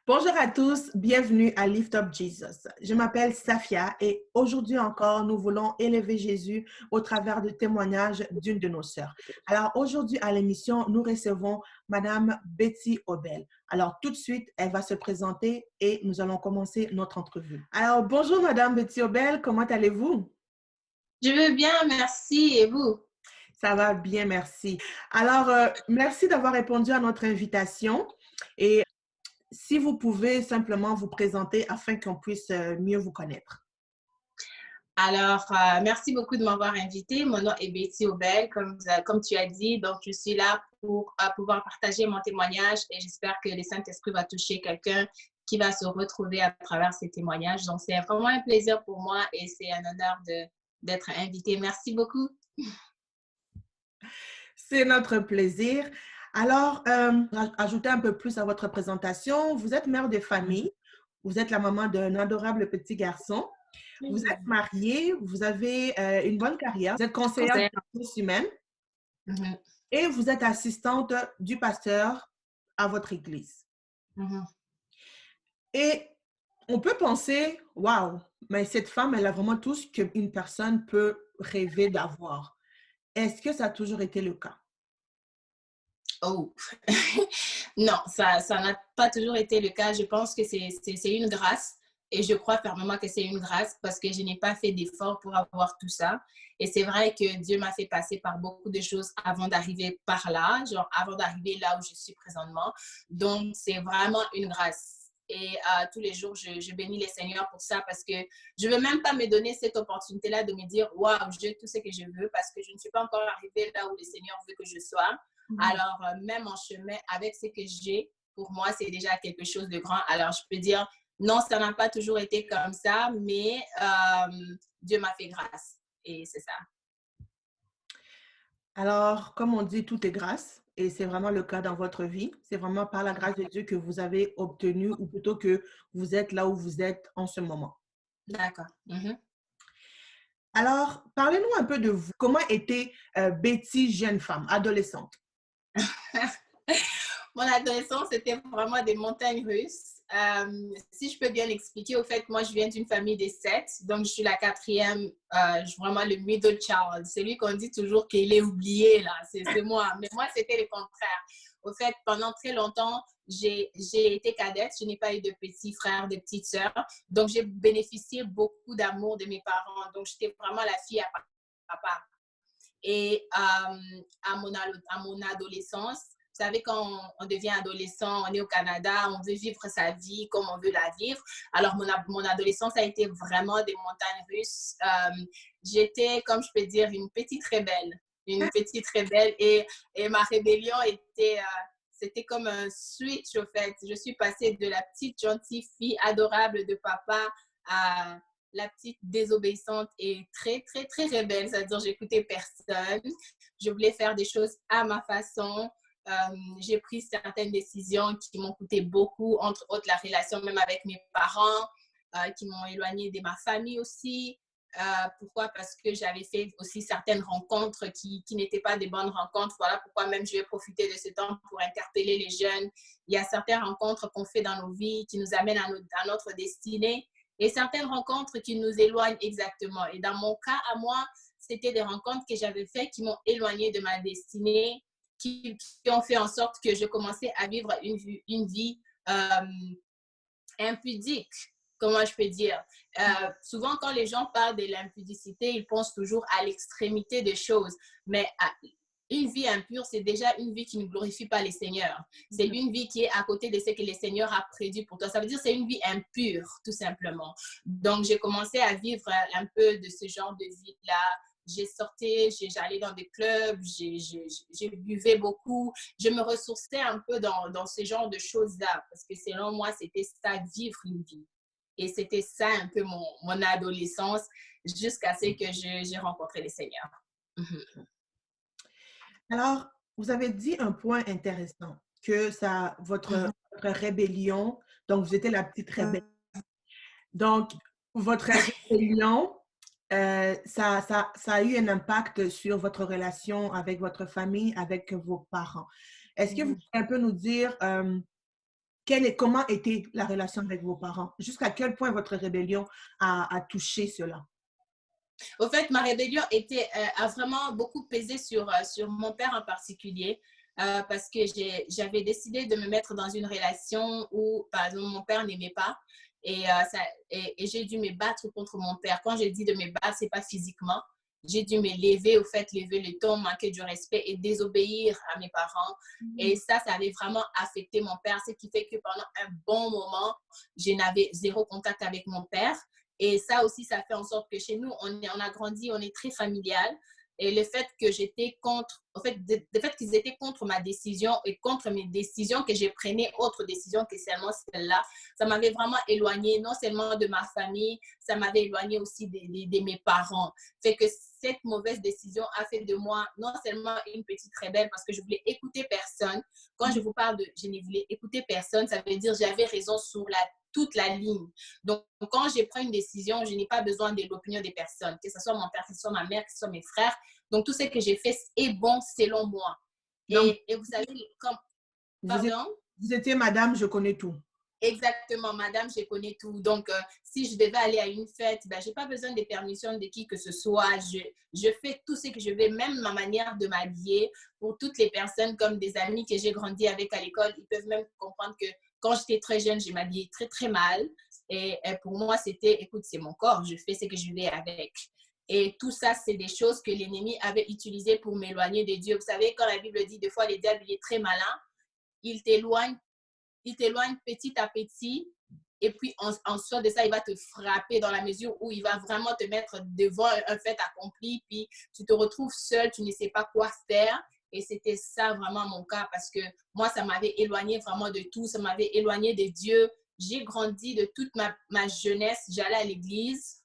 Bonjour à tous, bienvenue à Lift Up Jesus. Je m'appelle Safia et aujourd'hui encore, nous voulons élever Jésus au travers du témoignage d'une de nos sœurs. Alors aujourd'hui à l'émission, nous recevons Madame Betty Obel. Alors tout de suite, elle va se présenter et nous allons commencer notre entrevue. Alors bonjour Madame Betty Obel, comment allez-vous? Je veux bien, merci. Et vous? Ça va bien, merci. Alors, merci d'avoir répondu à notre invitation et si vous pouvez simplement vous présenter afin qu'on puisse mieux vous connaître. Merci beaucoup de m'avoir invitée. Mon nom est Betty Obel, comme tu as dit. Donc, je suis là pour pouvoir partager mon témoignage et j'espère que le Saint-Esprit va toucher quelqu'un qui va se retrouver à travers ces témoignages. Donc, c'est vraiment un plaisir pour moi et c'est un honneur d'être invitée. Merci beaucoup. C'est notre plaisir. Alors, ajoutez un peu plus à votre présentation. Vous êtes mère de famille, vous êtes la maman d'un adorable petit garçon, vous êtes mariée, vous avez une bonne carrière, vous êtes conseillère Conseil. des ressources humaines Mhm, et vous êtes assistante du pasteur à votre église. mhm. Et on peut penser, waouh, mais cette femme, elle a vraiment tout ce qu'une personne peut rêver d'avoir. Est-ce que ça a toujours été le cas? Oh, non, ça n'a pas toujours été le cas. Je pense que c'est une grâce et je crois fermement que c'est une grâce parce que je n'ai pas fait d'efforts pour avoir tout ça. Et c'est vrai que Dieu m'a fait passer par beaucoup de choses avant d'arriver par là, genre avant d'arriver là où je suis présentement. Donc, c'est vraiment une grâce. Et tous les jours, je bénis les Seigneurs pour ça parce que je ne veux même pas me donner cette opportunité-là de me dire, waouh, j'ai tout ce que je veux parce que je ne suis pas encore arrivée là où le Seigneur veut que je sois. Alors, même en chemin, avec ce que j'ai, pour moi, c'est déjà quelque chose de grand. Alors, je peux dire, non, ça n'a pas toujours été comme ça, mais Dieu m'a fait grâce. Et c'est ça. Alors, comme on dit, tout est grâce et c'est vraiment le cas dans votre vie. C'est vraiment par la grâce de Dieu que vous avez obtenu ou plutôt que vous êtes là où vous êtes en ce moment. D'accord. Mhm. Alors, parlez-nous un peu de vous. Comment était Betty, jeune femme, adolescente? Mon adolescence, c'était vraiment des montagnes russes. Si je peux bien l'expliquer, au fait, moi, je viens d'une famille de 7, donc je suis la quatrième, vraiment le middle child. C'est lui qu'on dit toujours qu'il est oublié, là, c'est moi. Mais moi, c'était le contraire. Au fait, pendant très longtemps, j'ai été cadette, je n'ai pas eu de petits frères, de petites sœurs, donc j'ai bénéficié beaucoup d'amour de mes parents. Donc, j'étais vraiment la fille à papa. Et à mon adolescence, vous savez, quand on devient adolescent, on est au Canada, on veut vivre sa vie comme on veut la vivre. Alors, mon adolescence a été vraiment des montagnes russes. J'étais, comme je peux dire, une petite rebelle. Une petite rebelle. Et ma rébellion était... c'était comme un switch, au fait. Je suis passée de la petite gentille fille adorable de papa à la petite désobéissante et très, très, très rebelle. C'est-à-dire, j'écoutais personne. Je voulais faire des choses à ma façon. J'ai pris certaines décisions qui m'ont coûté beaucoup, entre autres la relation même avec mes parents, qui m'ont éloignée de ma famille aussi. Pourquoi? Parce que j'avais fait aussi certaines rencontres qui n'étaient pas des bonnes rencontres. Voilà pourquoi même je vais profiter de ce temps pour interpeller les jeunes. Il y a certaines rencontres qu'on fait dans nos vies qui nous amènent à notre destinée et certaines rencontres qui nous éloignent exactement. Et dans mon cas, à moi, c'était des rencontres que j'avais faites qui m'ont éloignée de ma destinée, qui ont fait en sorte que je commençais à vivre une vie impudique, comment je peux dire. Souvent, quand les gens parlent de l'impudicité, ils pensent toujours à l'extrémité des choses. Mais une vie impure, c'est déjà une vie qui ne glorifie pas les seigneurs. C'est une vie qui est à côté de ce que les seigneurs a prédit pour toi. Ça veut dire que c'est une vie impure, tout simplement. Donc, j'ai commencé à vivre un peu de ce genre de vie-là. J'ai sorti, j'allais dans des clubs, j'ai buvais beaucoup. Je me ressourçais un peu dans ce genre de choses-là parce que selon moi, c'était ça, vivre une vie. Et c'était ça un peu mon adolescence jusqu'à ce que j'ai rencontré les seigneurs. Alors, vous avez dit un point intéressant, que ça, votre rébellion, donc vous étiez la petite rebelle. Donc, votre rébellion, ça a eu un impact sur votre relation avec votre famille, avec vos parents. Est-ce que vous pouvez un peu nous dire comment était la relation avec vos parents? Jusqu'à quel point votre rébellion a touché cela? Au fait, ma rébellion a vraiment beaucoup pesé sur mon père en particulier. Parce que j'avais décidé de me mettre dans une relation où, par exemple, mon père n'aimait pas et j'ai dû me battre contre mon père. Quand je dis de me battre, ce n'est pas physiquement. J'ai dû me lever, au fait, lever le ton, manquer du respect et désobéir à mes parents. Et ça avait vraiment affecté mon père, ce qui fait que pendant un bon moment, je n'avais zéro contact avec mon père. Et ça aussi, ça fait en sorte que chez nous, on a grandi, on est très familial. Et le fait que j'étais contre, en fait, le fait qu'ils étaient contre ma décision et contre mes décisions, que je prenais autre décision que seulement celle-là, ça m'avait vraiment éloigné, non seulement de ma famille, ça m'avait éloigné aussi de mes parents. Fait que cette mauvaise décision a fait de moi non seulement une petite rebelle parce que je voulais écouter personne. Quand je vous parle de je ne voulais écouter personne, ça veut dire j'avais raison sur toute la ligne. Donc, quand je prends une décision, je n'ai pas besoin de l'opinion des personnes, que ce soit mon père, que ce soit ma mère, que ce soit mes frères. Donc, tout ce que j'ai fait est bon selon moi. Donc, Et vous savez, comme, vous, êtes- pardon? vous étiez madame, je connais tout. Exactement, madame, je connais tout. Donc, si je devais aller à une fête, ben, je n'ai pas besoin de permission de qui que ce soit. Je fais tout ce que je veux, même ma manière de m'habiller. Pour toutes les personnes comme des amis que j'ai grandi avec à l'école, ils peuvent même comprendre que quand j'étais très jeune, je m'habillais très, très mal. Et pour moi, c'était, écoute, c'est mon corps, je fais ce que je vais avec. Et tout ça, c'est des choses que l'ennemi avait utilisées pour m'éloigner de Dieu. Vous savez, quand la Bible dit, des fois, le diable, il est très malin, il t'éloigne petit à petit. Et puis, en soi de ça, il va te frapper dans la mesure où il va vraiment te mettre devant un fait accompli. Puis, tu te retrouves seul, tu ne sais pas quoi faire. Et c'était ça vraiment mon cas parce que moi, ça m'avait éloigné vraiment de tout. Ça m'avait éloigné de Dieu. J'ai grandi de toute ma jeunesse. J'allais à l'église.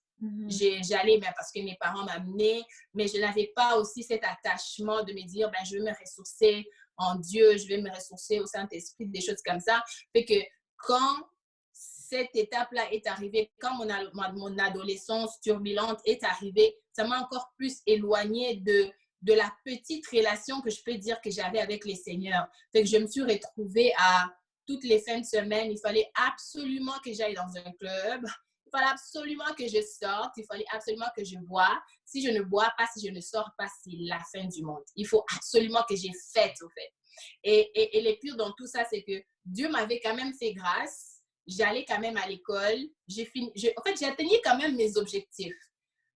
J'allais parce que mes parents m'amenaient, mais je n'avais pas aussi cet attachement de me dire, ben, je vais me ressourcer en Dieu, je vais me ressourcer au Saint-Esprit, des choses comme ça. Fait que quand cette étape-là est arrivée, quand mon adolescence turbulente est arrivée, ça m'a encore plus éloignée de la petite relation que je peux dire que j'avais avec les seigneurs. Fait que je me suis retrouvée à toutes les fins de semaine, il fallait absolument que j'aille dans un club. Il fallait absolument que je sorte, il fallait absolument que je bois. Si je ne bois pas, si je ne sors pas, c'est la fin du monde. Il faut absolument que j'ai fête, au fait. Et le pire dans tout ça, c'est que Dieu m'avait quand même fait grâce. J'allais quand même à l'école. En fait, j'atteignais quand même mes objectifs.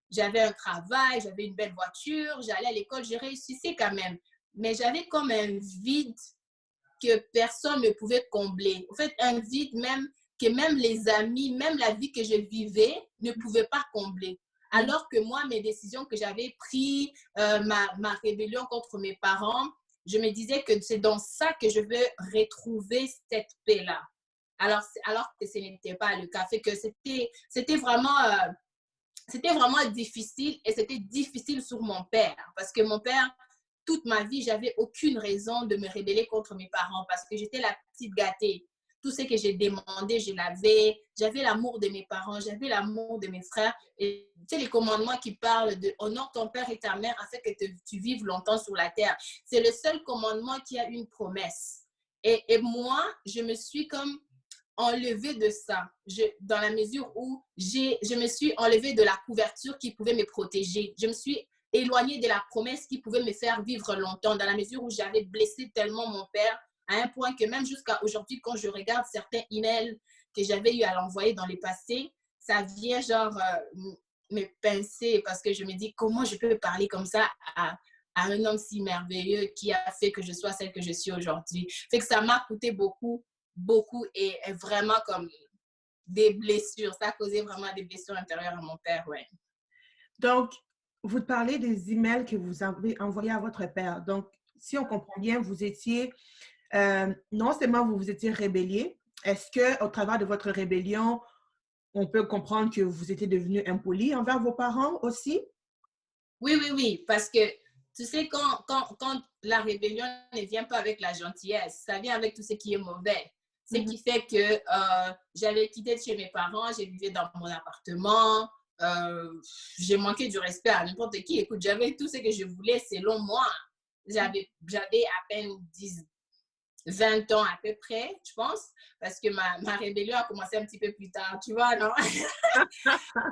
J'avais un travail, j'avais une belle voiture, j'allais à l'école, je réussissais quand même. Mais j'avais comme un vide que personne ne pouvait combler. En fait, un vide même que même les amis, même la vie que je vivais ne pouvaient pas combler. Alors que moi, mes décisions que j'avais prises, ma rébellion contre mes parents, je me disais que c'est dans ça que je veux retrouver cette paix-là. Alors que ce n'était pas le cas. Fait que c'était vraiment difficile et c'était difficile sur mon père parce que mon père, toute ma vie, j'avais aucune raison de me rebeller contre mes parents parce que j'étais la petite gâtée. Tout ce que j'ai demandé, je l'avais. J'avais l'amour de mes parents, j'avais l'amour de mes frères. Et tu sais, les commandements qui parlent de honore ton père et ta mère afin que tu vives longtemps sur la terre. C'est le seul commandement qui a une promesse. Et moi, je me suis comme enlevée de ça, dans la mesure où je me suis enlevée de la couverture qui pouvait me protéger. Je me suis éloignée de la promesse qui pouvait me faire vivre longtemps, dans la mesure où j'avais blessé tellement mon père, à un point que même jusqu'à aujourd'hui, quand je regarde certains emails que j'avais eu à l'envoyer dans le passé, ça vient genre me pincer parce que je me dis comment je peux parler comme ça à un homme si merveilleux qui a fait que je sois celle que je suis aujourd'hui. Fait que ça m'a coûté beaucoup, beaucoup et vraiment comme des blessures. Ça a causé vraiment des blessures intérieures à mon père, ouais. Donc, vous parlez des emails que vous avez envoyés à votre père. Donc, si on comprend bien, vous étiez, non seulement vous vous étiez rébellé, est-ce qu'au travers de votre rébellion, on peut comprendre que vous étiez devenu impoli envers vos parents aussi? Oui, oui, oui, parce que tu sais, quand la rébellion ne vient pas avec la gentillesse, ça vient avec tout ce qui est mauvais. Ce qui fait que j'avais quitté de chez mes parents, j'ai vécu dans mon appartement, j'ai manqué du respect à n'importe qui. Écoute, j'avais tout ce que je voulais selon moi. J'avais à peine 20 ans à peu près, je pense, parce que ma rébellion a commencé un petit peu plus tard, tu vois, non?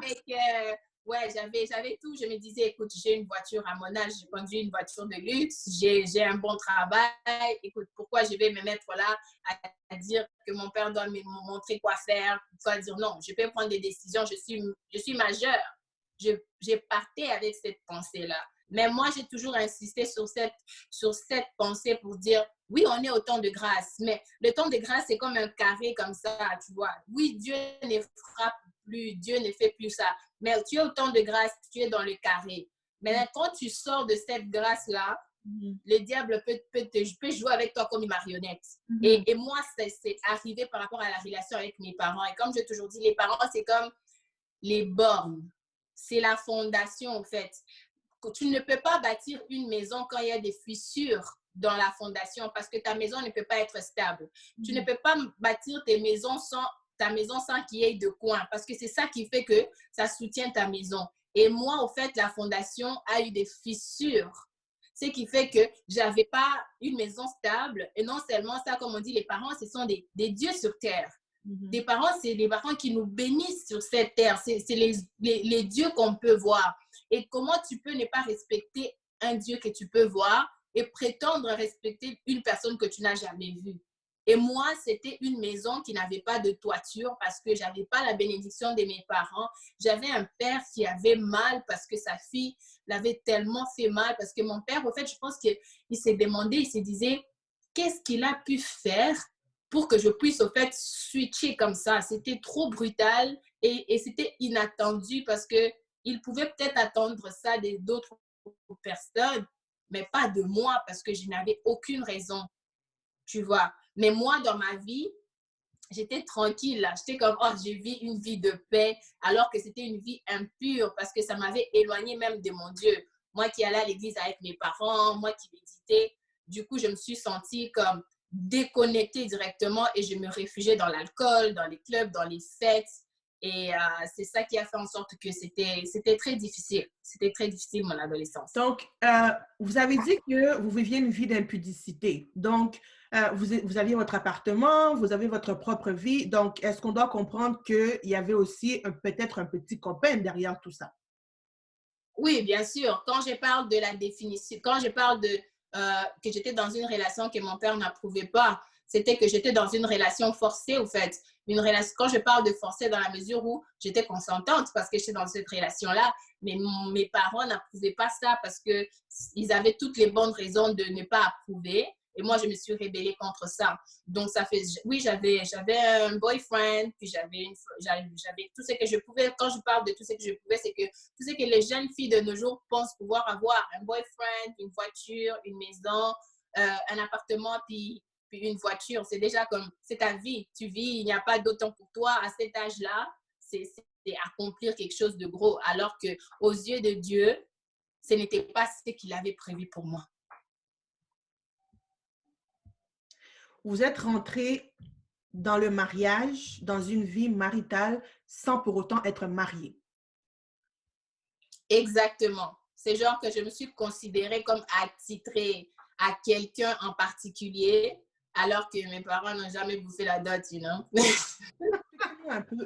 Et que, ouais, j'avais tout. Je me disais, écoute, j'ai une voiture à mon âge, j'ai conduit une voiture de luxe, j'ai un bon travail. Écoute, pourquoi je vais me mettre là à dire que mon père doit me montrer quoi faire, quoi dire non, je peux prendre des décisions, je suis majeure. J'ai parté avec cette pensée-là. Mais moi, j'ai toujours insisté sur cette pensée pour dire, oui, on est au temps de grâce, mais le temps de grâce, c'est comme un carré comme ça, tu vois. Oui, Dieu ne frappe plus, Dieu ne fait plus ça. Mais tu es au temps de grâce, tu es dans le carré. Maintenant, quand tu sors de cette grâce-là, le diable peut jouer avec toi comme une marionnette. Et moi, c'est arrivé par rapport à la relation avec mes parents. Et comme j'ai toujours dit, les parents, c'est comme les bornes. C'est la fondation, en fait. Tu ne peux pas bâtir une maison quand il y a des fissures dans la fondation parce que ta maison ne peut pas être stable. Tu ne peux pas bâtir ta maison sans qu'il y ait de coins parce que c'est ça qui fait que ça soutient ta maison. Et moi, au fait, la fondation a eu des fissures. Ce qui fait que je n'avais pas une maison stable. Et non seulement ça, comme on dit, les parents, ce sont des dieux sur terre. Des parents, c'est les parents qui nous bénissent sur cette terre. C'est les dieux qu'on peut voir. Et comment tu peux ne pas respecter un Dieu que tu peux voir et prétendre respecter une personne que tu n'as jamais vue? Et moi, c'était une maison qui n'avait pas de toiture parce que je n'avais pas la bénédiction de mes parents. J'avais un père qui avait mal parce que sa fille l'avait tellement fait mal. Parce que mon père, au fait, je pense qu'il s'est demandé, il se disait, qu'est-ce qu'il a pu faire pour que je puisse, au fait, switcher comme ça? C'était trop brutal et c'était inattendu parce que il pouvait peut-être attendre ça d'autres personnes, mais pas de moi parce que je n'avais aucune raison, tu vois. Mais moi, dans ma vie, j'étais tranquille là. J'étais comme, oh, j'ai vécu une vie de paix alors que c'était une vie impure parce que ça m'avait éloignée même de mon Dieu. Moi qui allais à l'église avec mes parents, moi qui méditais, du coup, je me suis sentie comme déconnectée directement et je me réfugiais dans l'alcool, dans les clubs, dans les fêtes. Et c'est ça qui a fait en sorte que c'était très difficile. C'était très difficile, mon adolescence. Donc, vous avez dit que vous viviez une vie d'impudicité. Donc, vous aviez votre appartement, vous avez votre propre vie. Donc, est-ce qu'on doit comprendre qu'il y avait aussi peut-être un petit copain derrière tout ça? Oui, bien sûr. Quand je parle de la définition, quand je parle de que j'étais dans une relation que mon père n'approuvait pas, c'était que j'étais dans une relation forcée, au fait. Une relation, quand je parle de forcée, dans la mesure où j'étais consentante parce que j'étais dans cette relation-là, mais mes parents n'approuvaient pas ça parce qu'ils avaient toutes les bonnes raisons de ne pas approuver. Et moi, je me suis rébellée contre ça. Donc, ça fait, oui, j'avais un boyfriend, puis j'avais tout ce que je pouvais. Quand je parle de tout ce que je pouvais, c'est que tout ce que les jeunes filles de nos jours pensent pouvoir avoir: un boyfriend, une voiture, une maison, un appartement, puis une voiture. C'est déjà comme, c'est ta vie. Tu vis, il n'y a pas d'autant pour toi. À cet âge-là, c'est accomplir quelque chose de gros. Alors que aux yeux de Dieu, ce n'était pas ce qu'il avait prévu pour moi. Vous êtes rentré dans le mariage, dans une vie maritale, sans pour autant être marié. Exactement. C'est genre que je me suis considérée comme attitrée à quelqu'un en particulier, alors que mes parents n'ont jamais bouffé la dot, you know?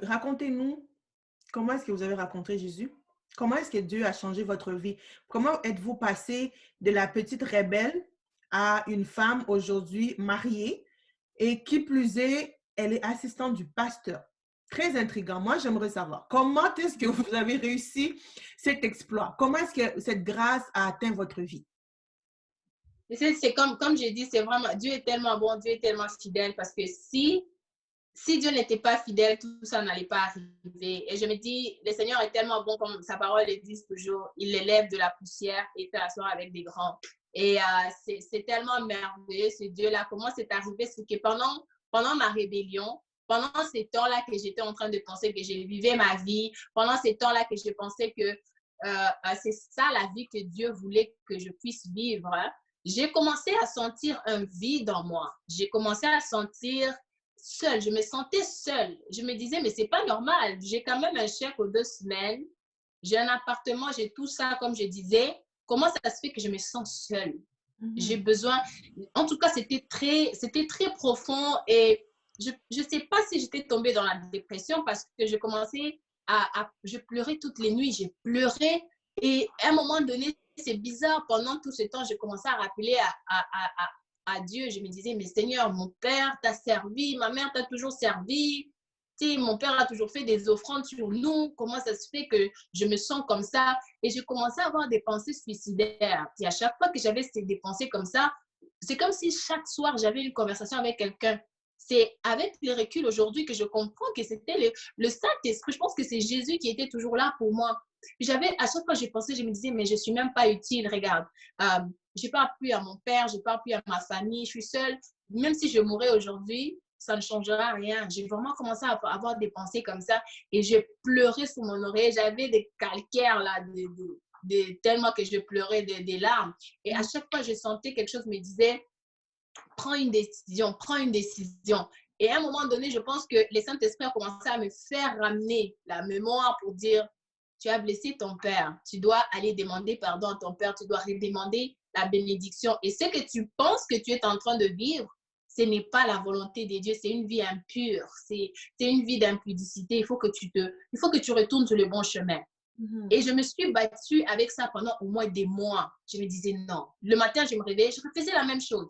Racontez-nous, comment est-ce que vous avez rencontré Jésus? Comment est-ce que Dieu a changé votre vie? Comment êtes-vous passé de la petite rebelle à une femme aujourd'hui mariée et qui plus est, elle est assistante du pasteur? Très intriguant. Moi, j'aimerais savoir comment est-ce que vous avez réussi cet exploit? Comment est-ce que cette grâce a atteint votre vie? C'est comme j'ai dit, c'est vraiment, Dieu est tellement bon, Dieu est tellement fidèle parce que si Dieu n'était pas fidèle, tout ça n'allait pas arriver. Et je me dis, le Seigneur est tellement bon, comme sa parole le dit toujours, il l'élève de la poussière et fait asseoir avec des grands. Et c'est tellement merveilleux, ce Dieu-là. Comment c'est arrivé? C'est que pendant ma rébellion, pendant ces temps-là que j'étais en train de penser que je vivais ma vie, pendant ces temps-là que je pensais que c'est ça la vie que Dieu voulait que je puisse vivre, hein, j'ai commencé à sentir un vide en moi. J'ai commencé à sentir seule. Je me sentais seule. Je me disais, mais c'est pas normal. J'ai quand même un chèque aux 2 semaines. J'ai un appartement, j'ai tout ça, comme je disais. Comment ça se fait que je me sens seule? J'ai besoin, en tout cas, c'était très profond et je ne sais pas si j'étais tombée dans la dépression parce que je commençais je pleurais toutes les nuits, j'ai pleuré et à un moment donné, c'est bizarre, pendant tout ce temps, je commençais à rappeler à Dieu, je me disais, mais Seigneur, mon père t'a servi, ma mère t'a toujours servi, tu sais, mon père a toujours fait des offrandes sur nous, comment ça se fait que je me sens comme ça? Et j'ai commencé à avoir des pensées suicidaires. Et à chaque fois que j'avais des pensées comme ça, c'est comme si chaque soir, j'avais une conversation avec quelqu'un. C'est avec le recul aujourd'hui que je comprends que c'était le Saint-Esprit. Je pense que c'est Jésus qui était toujours là pour moi. À chaque fois que j'ai pensé, je me disais, mais je ne suis même pas utile, regarde. Je n'ai pas appris à mon père, je n'ai pas appris à ma famille, je suis seule. Même si je mourrais aujourd'hui, ça ne changera rien. J'ai vraiment commencé à avoir des pensées comme ça et j'ai pleuré sous mon oreille. J'avais des calcaires là, tellement que je pleurais des larmes. Et à chaque fois, je sentais quelque chose me disait, prends une décision, prends une décision. Et à un moment donné, je pense que les Saint-Esprit a commencé à me faire ramener la mémoire pour dire, tu as blessé ton père, tu dois aller demander pardon à ton père, tu dois demander la bénédiction. Et ce que tu penses que tu es en train de vivre, ce n'est pas la volonté de Dieu, c'est une vie impure, c'est une vie d'impudicité. Il faut que tu retournes sur le bon chemin. Et je me suis battue avec ça pendant au moins des mois. Je me disais non. Le matin, je me réveillais, je faisais la même chose.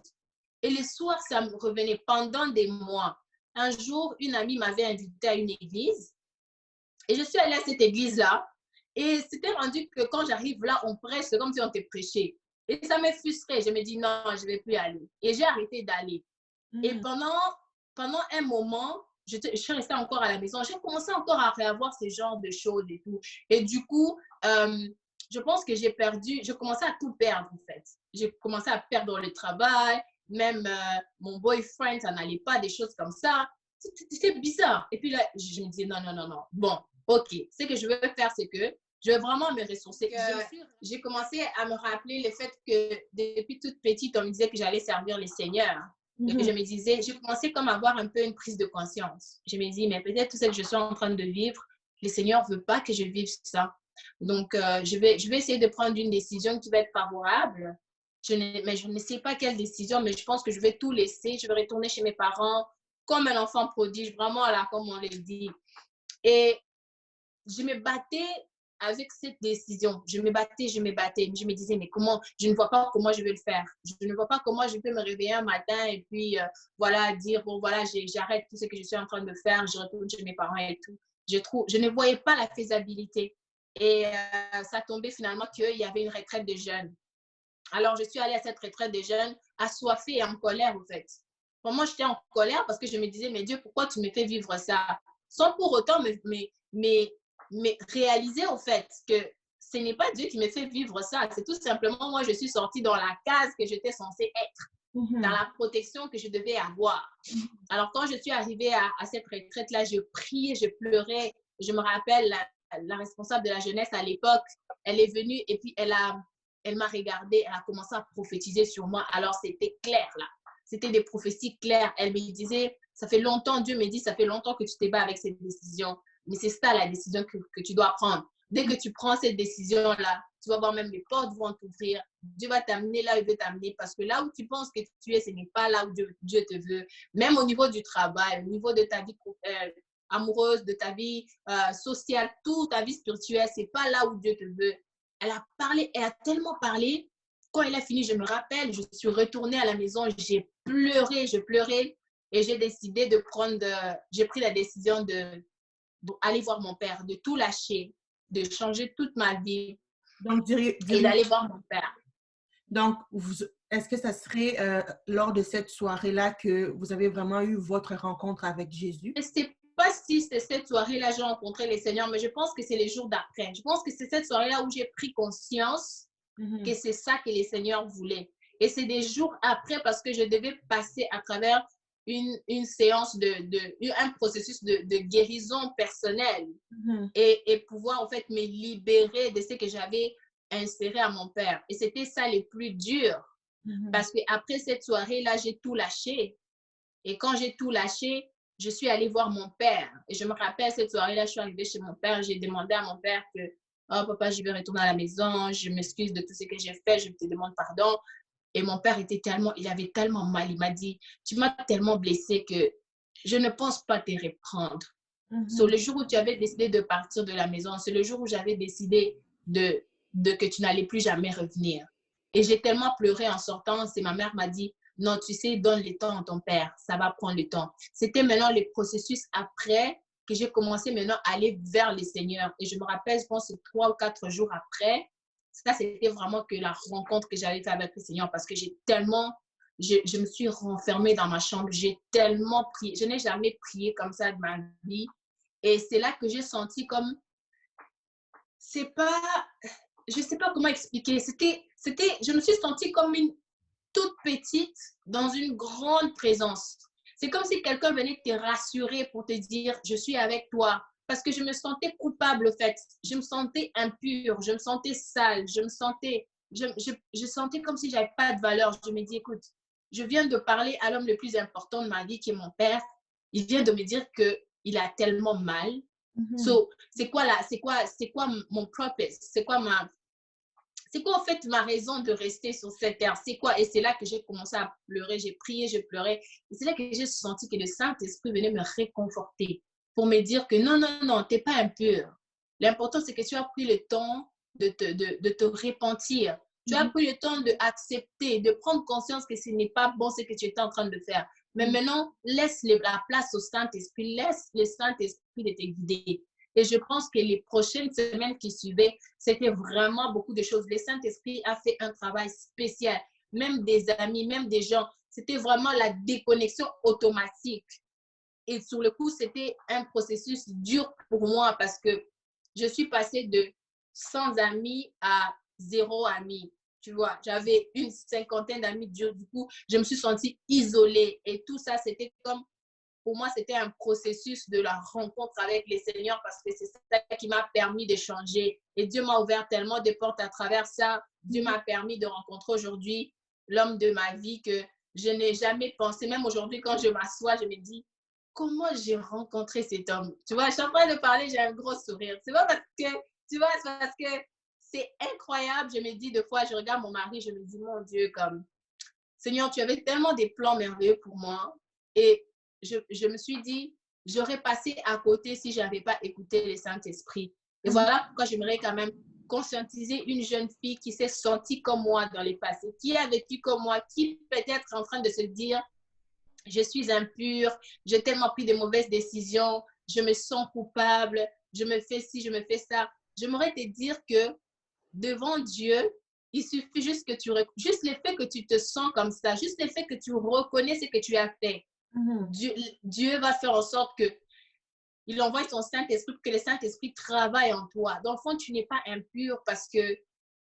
Et le soir, ça me revenait pendant des mois. Un jour, une amie m'avait invitée à une église et je suis allée à cette église-là. Et c'était rendu que quand j'arrive là, on prêche, c'est comme si on te prêchait. Et ça me frustrait. Je me dis non, je ne vais plus aller. Et j'ai arrêté d'aller. Et pendant un moment, je suis restée encore à la maison. J'ai commencé encore à réavoir ce genre de choses et tout. Et du coup, je pense que je commençais à tout perdre en fait. J'ai commencé à perdre le travail, même mon boyfriend, ça n'allait pas, des choses comme ça. C'était bizarre. Et puis là, je me disais non, non, non, non. Bon, ok. Ce que je veux faire, c'est que je vais vraiment me ressourcer. J'ai commencé à me rappeler le fait que depuis toute petite, on me disait que j'allais servir le Seigneur. Et je me disais, j'ai commencé comme à avoir un peu une prise de conscience. Je me dis, mais peut-être tout ce que je suis en train de vivre, le Seigneur ne veut pas que je vive ça. Donc, je vais essayer de prendre une décision qui va être favorable. Mais je ne sais pas quelle décision, mais je pense que je vais tout laisser. Je vais retourner chez mes parents comme un enfant prodige, vraiment là, comme on le dit. Et je me battais avec cette décision. Je me battais. Je me disais, mais comment, je ne vois pas comment je vais le faire. Je ne vois pas comment je peux me réveiller un matin et puis, voilà, dire, bon, voilà, j'arrête tout ce que je suis en train de faire, je retourne chez mes parents et tout. Je ne voyais pas la faisabilité. Et ça tombait finalement qu'il y avait une retraite de jeunes. Alors, je suis allée à cette retraite de jeunes assoiffée et en colère, en fait. Pour moi, j'étais en colère parce que je me disais, mais Dieu, pourquoi tu me fais vivre ça? Sans pour autant mais réaliser, en fait, que ce n'est pas Dieu qui me fait vivre ça. C'est tout simplement, moi, je suis sortie dans la case que j'étais censée être, dans la protection que je devais avoir. Alors, quand je suis arrivée à cette retraite-là, je priais, je pleurais. Je me rappelle, la responsable de la jeunesse à l'époque, elle est venue et puis elle m'a regardée, elle a commencé à prophétiser sur moi. Alors, c'était clair, là. C'était des prophéties claires. Elle me disait, ça fait longtemps, Dieu me dit, ça fait longtemps que tu te bats avec cette décision. Mais c'est ça la décision que tu dois prendre. Dès que tu prends cette décision-là, tu vas voir même les portes vont t'ouvrir. Dieu va t'amener là où il veut t'amener parce que là où tu penses que tu es, ce n'est pas là où Dieu te veut. Même au niveau du travail, au niveau de ta vie amoureuse, de ta vie sociale, toute ta vie spirituelle, ce n'est pas là où Dieu te veut. Elle a parlé, elle a tellement parlé. Quand elle a fini, je me rappelle, je suis retournée à la maison, j'ai pleuré et j'ai décidé j'ai pris la décision d'aller voir mon père, de tout lâcher, de changer toute ma vie. Donc, et d'aller voir mon père. Donc, est-ce que ça serait lors de cette soirée-là que vous avez vraiment eu votre rencontre avec Jésus? Je ne sais pas si c'est cette soirée-là que j'ai rencontré le Seigneur, mais je pense que c'est les jours d'après. Je pense que c'est cette soirée-là où j'ai pris conscience que c'est ça que le Seigneur voulait. Et c'est des jours après parce que je devais passer à travers une séance un processus de guérison personnelle et pouvoir en fait me libérer de ce que j'avais inséré à mon père. Et c'était ça le plus dur parce qu'après cette soirée-là, j'ai tout lâché. Et quand j'ai tout lâché, je suis allée voir mon père. Et je me rappelle, cette soirée-là, je suis arrivée chez mon père. J'ai demandé à mon père que, oh papa, je vais retourner à la maison. Je m'excuse de tout ce que j'ai fait. Je te demande pardon. Et mon père il avait tellement mal. Il m'a dit, tu m'as tellement blessé que je ne pense pas te reprendre. Sur le jour où tu avais décidé de partir de la maison, c'est le jour où j'avais décidé de que tu n'allais plus jamais revenir. Et j'ai tellement pleuré en sortant. C'est ma mère m'a dit, non, tu sais, donne le temps à ton père. Ça va prendre le temps. C'était maintenant le processus après que j'ai commencé maintenant à aller vers le Seigneur. Et je me rappelle, je pense, 3 ou 4 jours après, ça, c'était vraiment que la rencontre que j'avais faite avec le Seigneur parce que je me suis renfermée dans ma chambre. J'ai tellement prié. Je n'ai jamais prié comme ça de ma vie. Et c'est là que j'ai senti comme, c'est pas, je sais pas comment expliquer. Je me suis sentie comme une toute petite dans une grande présence. C'est comme si quelqu'un venait te rassurer pour te dire, je suis avec toi. Parce que je me sentais coupable, en fait. Je me sentais impure, je me sentais sale, je sentais comme si j'avais pas de valeur. Je me dis, écoute, je viens de parler à l'homme le plus important de ma vie, qui est mon père. Il vient de me dire qu'il a tellement mal. So, c'est quoi mon purpose? C'est quoi en fait ma raison de rester sur cette terre? C'est quoi? Et c'est là que j'ai commencé à pleurer, j'ai prié, je pleurais. Et c'est là que j'ai senti que le Saint-Esprit venait me réconforter pour me dire que non, non, non, tu n'es pas impur. L'important, c'est que tu as pris le temps de te repentir. Tu as pris le temps d'accepter, de prendre conscience que ce n'est pas bon ce que tu étais en train de faire. Mais maintenant, laisse la place au Saint-Esprit, laisse le Saint-Esprit de te guider. Et je pense que les prochaines semaines qui suivaient, c'était vraiment beaucoup de choses. Le Saint-Esprit a fait un travail spécial. Même des amis, même des gens. C'était vraiment la déconnexion automatique. Et sur le coup, c'était un processus dur pour moi parce que je suis passée de 100 amis à 0 amis. Tu vois, j'avais une cinquantaine d'amis. Du coup, je me suis sentie isolée. Et tout ça, c'était comme, pour moi, c'était un processus de la rencontre avec les Seigneurs parce que c'est ça qui m'a permis de changer. Et Dieu m'a ouvert tellement de portes à travers ça. Dieu m'a permis de rencontrer aujourd'hui l'homme de ma vie que je n'ai jamais pensé. Même aujourd'hui, quand je m'assois, je me dis, comment j'ai rencontré cet homme? Tu vois, je suis en train de parler, j'ai un gros sourire. C'est pas parce que, tu vois, c'est parce que c'est incroyable. Je me dis, deux fois, je regarde mon mari, je me dis, mon Dieu, comme, Seigneur, tu avais tellement des plans merveilleux pour moi. Et je me suis dit, j'aurais passé à côté si je n'avais pas écouté le Saint-Esprit. Et voilà pourquoi j'aimerais quand même conscientiser une jeune fille qui s'est sentie comme moi dans le passé, qui a vécu comme moi, qui peut-être est en train de se dire, je suis impure, j'ai tellement pris de mauvaises décisions, je me sens coupable, je me fais ci, je me fais ça. J'aimerais te dire que devant Dieu, il suffit juste que juste le fait que tu te sens comme ça, juste le fait que tu reconnais ce que tu as fait. Dieu va faire en sorte que il envoie son Saint-Esprit, que le Saint-Esprit travaille en toi. Dans le fond, tu n'es pas impur parce que,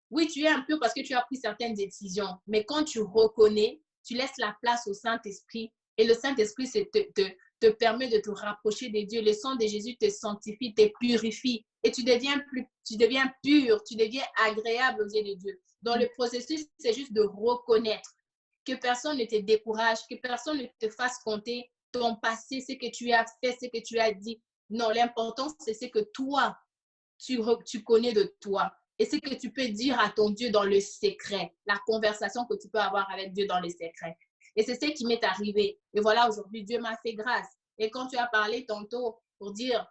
oui, tu es impur parce que tu as pris certaines décisions, mais quand tu reconnais, tu laisses la place au Saint-Esprit et le Saint-Esprit te permet de te rapprocher de Dieu. Le sang de Jésus te sanctifie, te purifie et tu deviens pur, tu deviens agréable aux yeux de Dieu. Dans le processus, c'est juste de reconnaître que personne ne te décourage, que personne ne te fasse compter ton passé, ce que tu as fait, ce que tu as dit. Non, l'important, c'est ce que toi, tu connais de toi. Et ce que tu peux dire à ton Dieu dans le secret, la conversation que tu peux avoir avec Dieu dans le secret. Et c'est ce qui m'est arrivé. Et voilà, aujourd'hui, Dieu m'a fait grâce. Et quand tu as parlé tantôt pour dire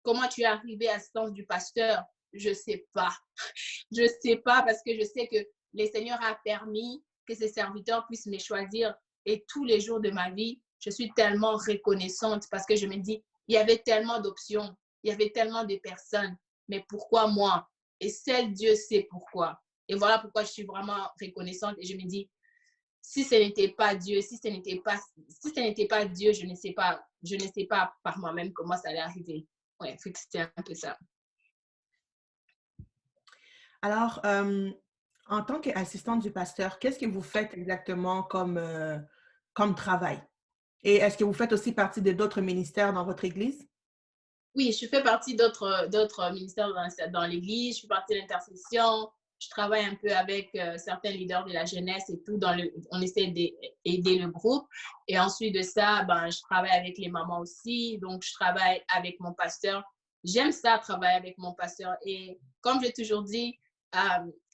comment tu es arrivé à ce sens du pasteur, je ne sais pas. Je ne sais pas parce que je sais que le Seigneur a permis que ses serviteurs puissent me choisir. Et tous les jours de ma vie, je suis tellement reconnaissante parce que je me dis, il y avait tellement d'options, il y avait tellement de personnes, mais pourquoi moi? Et seul Dieu sait pourquoi. Et voilà pourquoi je suis vraiment reconnaissante et je me dis, si ce n'était pas Dieu, si ce n'était pas Dieu, je ne sais pas par moi-même comment ça allait arriver. Ouais, c'était un peu ça. Alors, en tant qu'assistante du pasteur, qu'est-ce que vous faites exactement comme travail? Et est-ce que vous faites aussi partie de d'autres ministères dans votre église? Oui, je fais partie d'autres ministères dans l'Église, je fais partie de l'intercession, je travaille un peu avec certains leaders de la jeunesse et tout, on essaie d'aider le groupe. Et ensuite de ça, ben, je travaille avec les mamans aussi, donc je travaille avec mon pasteur. J'aime ça, travailler avec mon pasteur. Et comme j'ai toujours dit,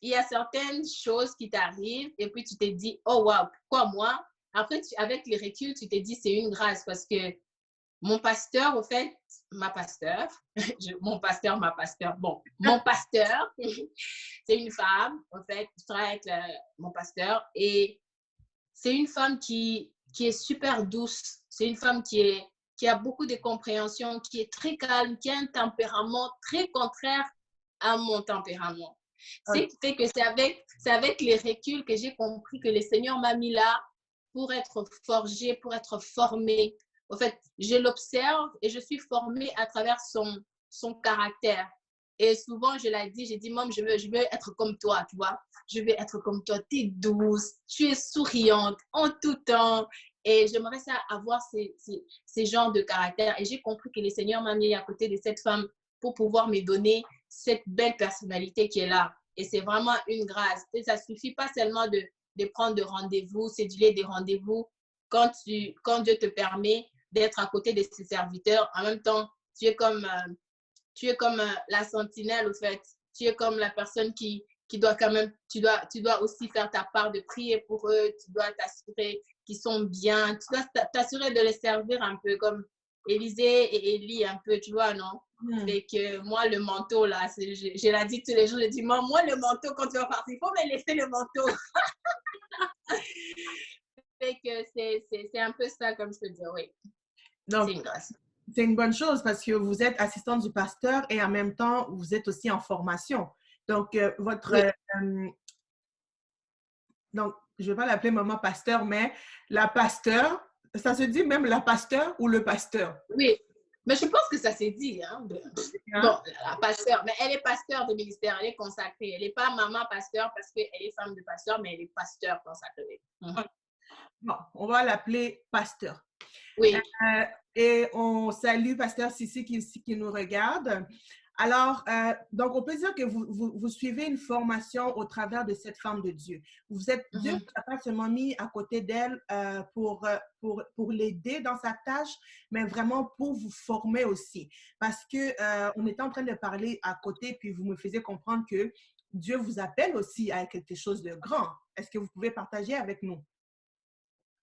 il y a certaines choses qui t'arrivent et puis tu te dis, oh wow, pourquoi moi? Après, avec le recul, tu te dis, c'est une grâce parce que mon pasteur, au fait, ma pasteur, mon pasteur, bon, mon pasteur, c'est une femme, en fait, je travaille avec mon pasteur et c'est une femme qui est super douce. C'est une femme qui a beaucoup de compréhension, qui est très calme, qui a un tempérament très contraire à mon tempérament. Ce qui fait que c'est avec les reculs que j'ai compris que le Seigneur m'a mis là pour être forgé, pour être formé. En fait, je l'observe et je suis formée à travers son caractère. Et souvent, je l'ai dit, j'ai dit, Maman, je veux être comme toi, tu vois. Je veux être comme toi, tu es douce, tu es souriante en tout temps. Et j'aimerais ça avoir ces genres de caractères. Et j'ai compris que le Seigneur m'a mis à côté de cette femme pour pouvoir me donner cette belle personnalité qui est là. Et c'est vraiment une grâce. Et ça ne suffit pas seulement de prendre des rendez-vous, céduler des rendez-vous. Quand Dieu te permet d'être à côté de ses serviteurs, en même temps, tu es comme la sentinelle, au fait. Tu es comme la personne qui doit quand même, tu dois aussi faire ta part de prier pour eux, tu dois t'assurer qu'ils sont bien, tu dois t'assurer de les servir un peu comme Élisée et Élie un peu, tu vois, non? Fait que moi, le manteau, là, je l'ai dit tous les jours, je dis, moi, le manteau, quand tu vas partir, il faut me laisser le manteau. Fait que c'est un peu ça, comme je te dis, oui. Donc, c'est une grâce. C'est une bonne chose parce que vous êtes assistante du pasteur et en même temps, vous êtes aussi en formation. Donc, Oui. Donc je ne vais pas l'appeler maman pasteur, mais la pasteur, ça se dit même la pasteur ou le pasteur? Oui, mais je pense que ça s'est dit. Hein? Bon, la pasteur, mais elle est pasteur de ministère, elle est consacrée. Elle n'est pas maman pasteur parce qu'elle est femme de pasteur, mais elle est pasteur consacrée. Bon, on va l'appeler pasteur. Oui. Et on salue pasteur Sissi qui nous regarde. Alors, donc, on peut dire que vous suivez une formation au travers de cette femme de Dieu. Dieu vous a pas seulement mis à côté d'elle pour l'aider dans sa tâche, mais vraiment pour vous former aussi. Parce on était en train de parler à côté, puis vous me faisiez comprendre que Dieu vous appelle aussi à quelque chose de grand. Est-ce que vous pouvez partager avec nous?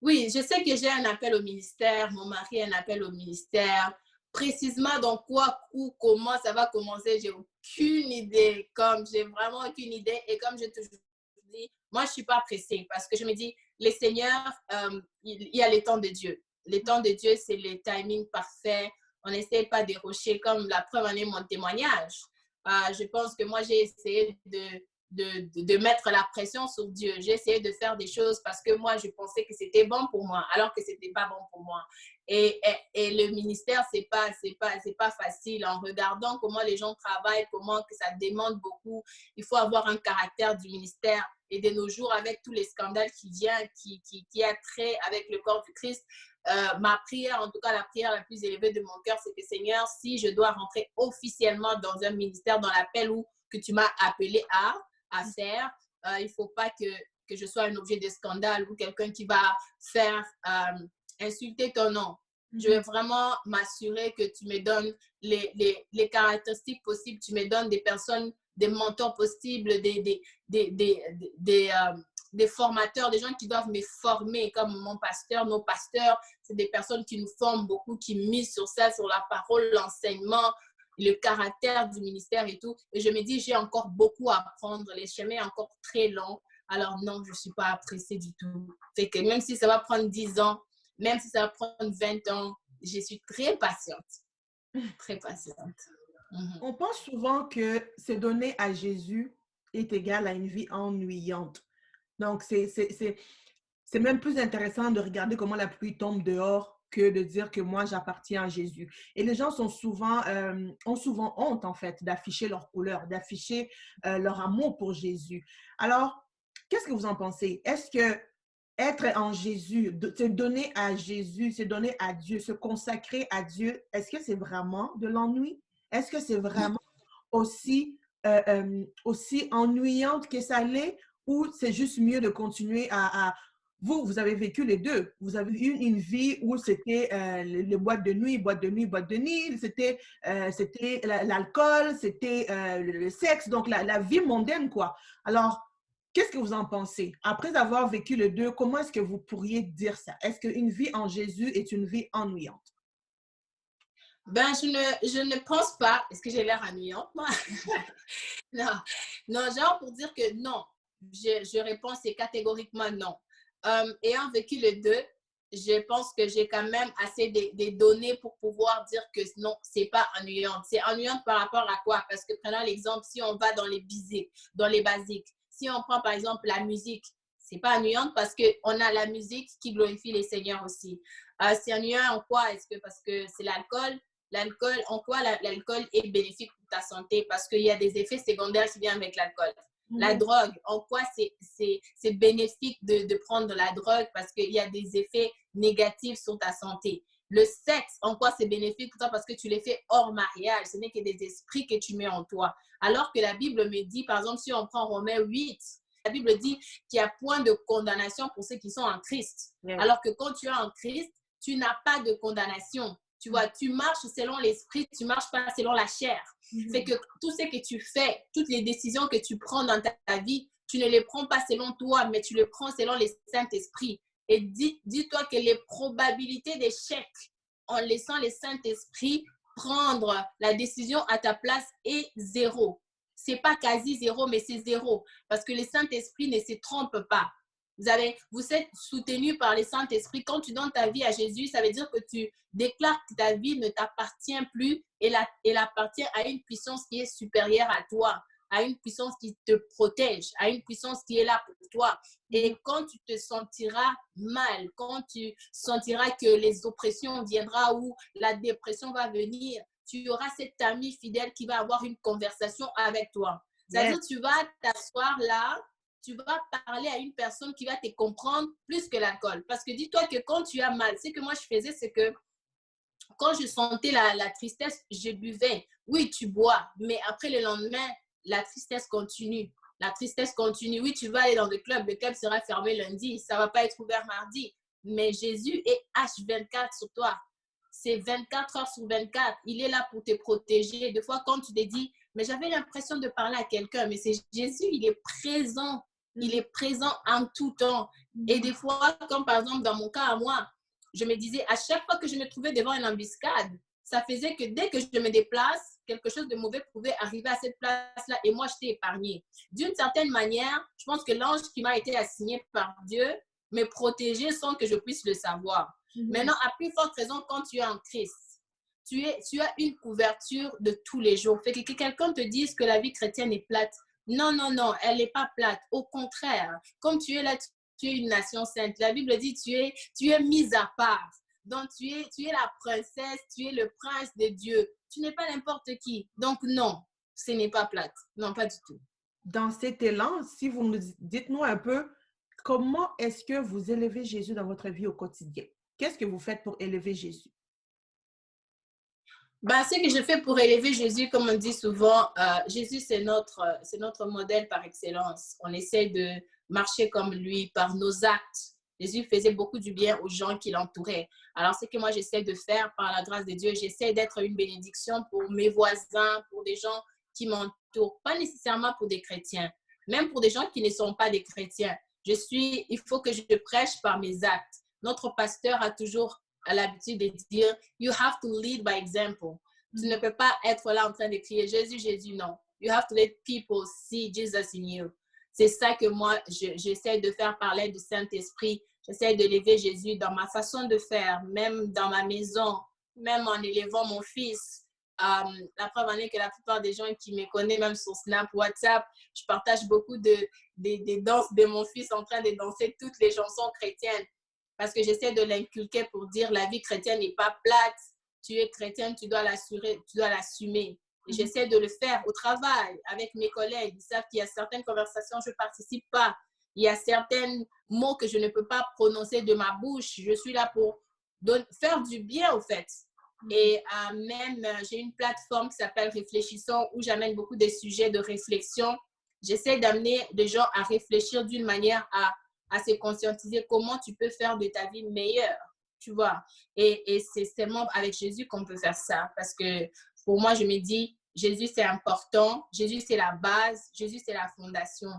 Oui, je sais que j'ai un appel au ministère, mon mari a un appel au ministère. Précisément dans quoi, où, comment ça va commencer, j'ai aucune idée. J'ai vraiment aucune idée. Et comme je te dis, moi, je ne suis pas pressée parce que je me dis, les seigneurs, il y a les temps de Dieu. Les temps de Dieu, c'est le timing parfait. On n'essaie pas de dérocher comme la preuve en est mon témoignage. Je pense que moi, j'ai essayé de mettre la pression sur Dieu. J'ai essayé de faire des choses parce que moi, je pensais que c'était bon pour moi, alors que c'était pas bon pour moi. Et le ministère, c'est pas facile. En regardant comment les gens travaillent, comment que ça demande beaucoup, il faut avoir un caractère du ministère. Et de nos jours, avec tous les scandales qui viennent, qui a trait avec le corps du Christ, ma prière, en tout cas la prière la plus élevée de mon cœur, c'est que Seigneur, si je dois rentrer officiellement dans un ministère, dans l'appel que tu m'as appelé à faire, il ne faut pas que je sois un objet de scandale ou quelqu'un qui va faire insulter ton nom. Je vais vraiment m'assurer que tu me donnes les caractéristiques possibles, tu me donnes des personnes, des mentors possibles, des formateurs, des gens qui doivent me former, comme mon pasteur, nos pasteurs, c'est des personnes qui nous forment beaucoup, qui misent sur ça, sur la parole, l'enseignement, le caractère du ministère et tout. Et je me dis, j'ai encore beaucoup à apprendre, les chemins sont encore très longs. Alors non, je ne suis pas pressée du tout. Fait que même si ça va prendre 10 ans, même si ça va prendre 20 ans, je suis très patiente. Très patiente. On pense souvent que se donner à Jésus est égal à une vie ennuyante. Donc, c'est même plus intéressant de regarder comment la pluie tombe dehors que de dire que moi, j'appartiens à Jésus. Et les gens ont souvent honte, en fait, d'afficher leur couleur, d'afficher leur amour pour Jésus. Alors, qu'est-ce que vous en pensez? Est-ce que être en Jésus, se donner à Jésus, se donner à Dieu, se consacrer à Dieu, est-ce que c'est vraiment de l'ennui? Est-ce que c'est vraiment aussi ennuyante que ça l'est ou c'est juste mieux de continuer vous avez vécu les deux. Vous avez eu une vie où c'était les boîtes de nuit, boîtes de nuit, boîtes de nuit, c'était l'alcool, c'était le sexe, donc la vie mondaine, quoi. Alors, qu'est-ce que vous en pensez? Après avoir vécu les deux, comment est-ce que vous pourriez dire ça? Est-ce qu'une vie en Jésus est une vie ennuyante? Ben, je ne pense pas. Est-ce que j'ai l'air ennuyante, moi? Non, non, genre pour dire que non. Je réponds c'est catégoriquement non. Ayant vécu les deux, je pense que j'ai quand même assez de données pour pouvoir dire que non, c'est pas ennuyant. C'est ennuyant par rapport à quoi? Parce que prenons l'exemple, si on va dans les basiques, si on prend par exemple la musique, c'est pas ennuyant parce qu'on a la musique qui glorifie les seigneurs aussi. C'est ennuyant en quoi? Est-ce que parce que c'est l'alcool? L'alcool, en quoi l'alcool est bénéfique pour ta santé? Parce qu'il y a des effets secondaires qui viennent avec l'alcool. La drogue, en quoi c'est bénéfique de prendre la drogue? Parce qu'il y a des effets négatifs sur ta santé. Le sexe, en quoi c'est bénéfique pour toi? Parce que tu les fais hors mariage. Ce n'est que des esprits que tu mets en toi. Alors que la Bible me dit, par exemple, si on prend Romains 8, la Bible dit qu'il y a point de condamnation pour ceux qui sont en Christ. Yeah. Alors que quand tu es en Christ, tu n'as pas de condamnation. Tu vois, tu marches selon l'esprit, tu ne marches pas selon la chair. Fait que tout ce que tu fais, toutes les décisions que tu prends dans ta vie, tu ne les prends pas selon toi, mais tu les prends selon les Saint-Esprit. Et dis-toi que les probabilités d'échec en laissant les Saint-Esprit prendre la décision à ta place est zéro. C'est pas quasi zéro, mais c'est zéro. Parce que le Saint-Esprit ne se trompe pas. Vous êtes soutenu par le Saint-Esprit. Quand tu donnes ta vie à Jésus, ça veut dire que tu déclares que ta vie ne t'appartient plus et elle appartient à une puissance qui est supérieure à toi, à une puissance qui te protège, à une puissance qui est là pour toi. Et quand tu te sentiras mal, quand tu sentiras que les oppressions viendront ou la dépression va venir, tu auras cet ami fidèle qui va avoir une conversation avec toi. C'est-à-dire que tu vas t'asseoir là, tu vas parler à une personne qui va te comprendre plus que l'alcool. Parce que dis-toi que quand tu as mal, ce que moi je faisais, c'est que quand je sentais la tristesse, je buvais. Oui, tu bois, mais après le lendemain, la tristesse continue. La tristesse continue. Oui, tu vas aller dans le club sera fermé lundi, ça ne va pas être ouvert mardi. Mais Jésus est H24 sur toi. C'est 24 heures sur 24. Il est là pour te protéger. Des fois, quand tu te dis, mais j'avais l'impression de parler à quelqu'un, mais c'est Jésus, il est présent. Il est présent en tout temps. Et des fois, comme par exemple dans mon cas à moi, je me disais, à chaque fois que je me trouvais devant une embuscade, ça faisait que dès que je me déplace, quelque chose de mauvais pouvait arriver à cette place-là et moi, j'étais épargnée. D'une certaine manière, je pense que l'ange qui m'a été assigné par Dieu me protégeait sans que je puisse le savoir. Maintenant, à plus forte raison, quand tu es en Christ, tu as une couverture de tous les jours. Fait que quelqu'un te dise que la vie chrétienne est plate. Non, non, non, elle n'est pas plate. Au contraire, comme tu es là, tu es une nation sainte. La Bible dit tu es mise à part. Donc, tu es la princesse, tu es le prince de Dieu. Tu n'es pas n'importe qui. Donc, non, ce n'est pas plate. Non, pas du tout. Dans cet élan, si vous nous dites-nous un peu, comment est-ce que vous élevez Jésus dans votre vie au quotidien? Qu'est-ce que vous faites pour élever Jésus? Ben, ce que je fais pour élever Jésus, comme on dit souvent, Jésus, c'est notre modèle par excellence. On essaie de marcher comme lui par nos actes. Jésus faisait beaucoup du bien aux gens qui l'entouraient. Alors, ce que moi, j'essaie de faire par la grâce de Dieu, j'essaie d'être une bénédiction pour mes voisins, pour des gens qui m'entourent, pas nécessairement pour des chrétiens, même pour des gens qui ne sont pas des chrétiens. Il faut que je prêche par mes actes. Notre pasteur a toujours l'habitude de dire you have to lead by example. Tu ne peux pas être là en train de crier Jésus, Jésus, non. You have to let people see Jesus in you. C'est ça que moi, j'essaie de faire par l'aide du Saint-Esprit. J'essaie de lever Jésus dans ma façon de faire, même dans ma maison, même en élevant mon fils. La preuve en est que la plupart des gens qui me connaissent, même sur Snap, WhatsApp, je partage beaucoup des danses de mon fils en train de danser toutes les chansons chrétiennes. Parce que j'essaie de l'inculquer pour dire la vie chrétienne n'est pas plate. Tu es chrétienne, tu dois l'assumer. Et j'essaie de le faire au travail avec mes collègues. Ils savent qu'il y a certaines conversations, je ne participe pas. Il y a certains mots que je ne peux pas prononcer de ma bouche. Je suis là pour faire du bien, au fait. Et même, j'ai une plateforme qui s'appelle Réfléchissons où j'amène beaucoup de sujets de réflexion. J'essaie d'amener des gens à réfléchir d'une manière à se conscientiser comment tu peux faire de ta vie meilleure, tu vois. Et c'est seulement avec Jésus qu'on peut faire ça. Parce que pour moi, je me dis, Jésus, c'est important. Jésus, c'est la base. Jésus, c'est la fondation.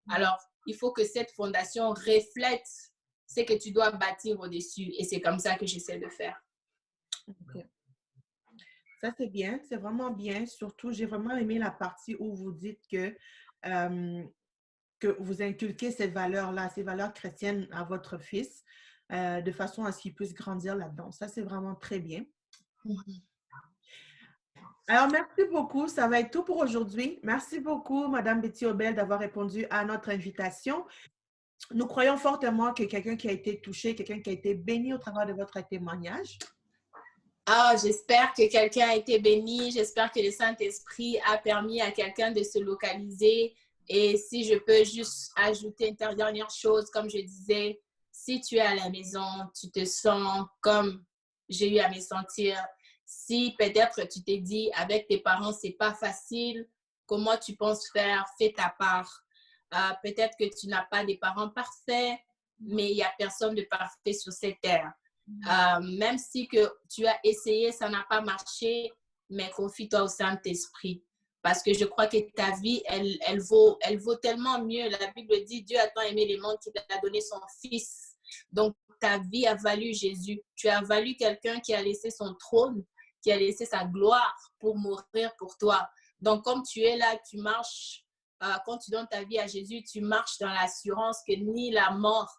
Alors, il faut que cette fondation reflète ce que tu dois bâtir au-dessus. Et c'est comme ça que j'essaie de faire. Okay. Ça, c'est bien. C'est vraiment bien. Surtout, j'ai vraiment aimé la partie où vous dites que vous inculquez ces valeurs-là, ces valeurs chrétiennes à votre fils, de façon à ce qu'il puisse grandir là-dedans. Ça, c'est vraiment très bien. Alors, merci beaucoup. Ça va être tout pour aujourd'hui. Merci beaucoup, Madame Betty Obel, d'avoir répondu à notre invitation. Nous croyons fortement que quelqu'un qui a été touché, quelqu'un qui a été béni au travers de votre témoignage. Ah, j'espère que quelqu'un a été béni. J'espère que le Saint-Esprit a permis à quelqu'un de se localiser. Et si je peux juste ajouter une dernière chose, comme je disais, si tu es à la maison, tu te sens comme j'ai eu à me sentir. Si peut-être tu t'es dit avec tes parents, c'est pas facile, comment tu penses faire? Fais ta part. Peut-être que tu n'as pas des parents parfaits, mais il n'y a personne de parfait sur cette terre. Même si que tu as essayé, ça n'a pas marché, mais confie-toi au Saint-Esprit. Parce que je crois que ta vie, elle vaut tellement mieux. La Bible dit, Dieu a tant aimé le monde qu'il a donné son Fils. Donc, ta vie a valu Jésus. Tu as valu quelqu'un qui a laissé son trône, qui a laissé sa gloire pour mourir pour toi. Donc, comme tu es là, tu marches, quand tu donnes ta vie à Jésus, tu marches dans l'assurance que ni la mort,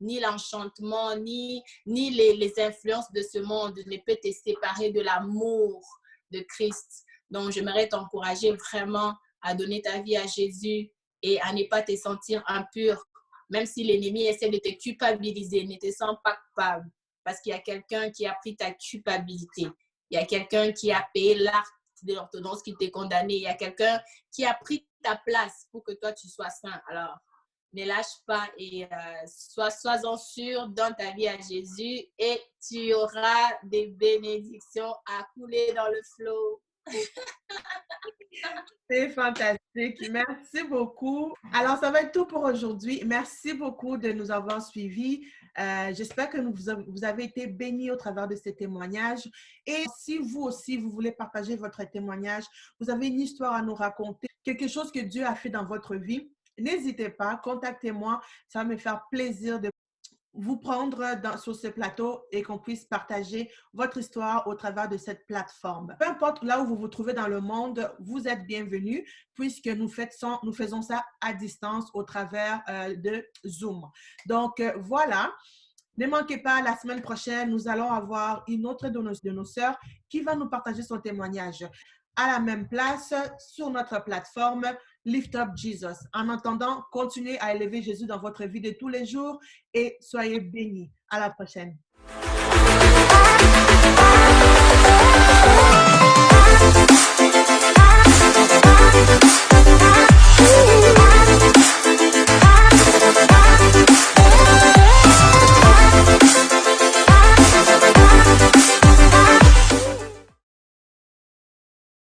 ni l'enchantement, ni les influences de ce monde ne peut te séparer de l'amour de Christ. Donc, j'aimerais t'encourager vraiment à donner ta vie à Jésus et à ne pas te sentir impur. Même si l'ennemi essaie de te culpabiliser, ne te sens pas coupable parce qu'il y a quelqu'un qui a pris ta culpabilité. Il y a quelqu'un qui a payé l'acte de l'ordonnance qui t'est condamné. Il y a quelqu'un qui a pris ta place pour que toi, tu sois saint. Alors, ne lâche pas et sois-en sûr, donne ta vie à Jésus et tu auras des bénédictions à couler dans le flot. C'est fantastique. Merci beaucoup. Alors, ça va être tout pour aujourd'hui. Merci beaucoup de nous avoir suivis. J'espère que vous avez été bénis au travers de ces témoignages. Et si vous aussi, vous voulez partager votre témoignage, vous avez une histoire à nous raconter, quelque chose que Dieu a fait dans votre vie, n'hésitez pas, contactez-moi. Ça va me faire plaisir de vous prendre sur ce plateau et qu'on puisse partager votre histoire au travers de cette plateforme. Peu importe là où vous vous trouvez dans le monde, vous êtes bienvenus puisque nous faisons ça à distance au travers de Zoom. Donc, voilà. Ne manquez pas, la semaine prochaine, nous allons avoir une autre de nos sœurs qui va nous partager son témoignage à la même place sur notre plateforme Lift Up Jesus. En attendant, continuez à élever Jésus dans votre vie de tous les jours et soyez bénis. À la prochaine.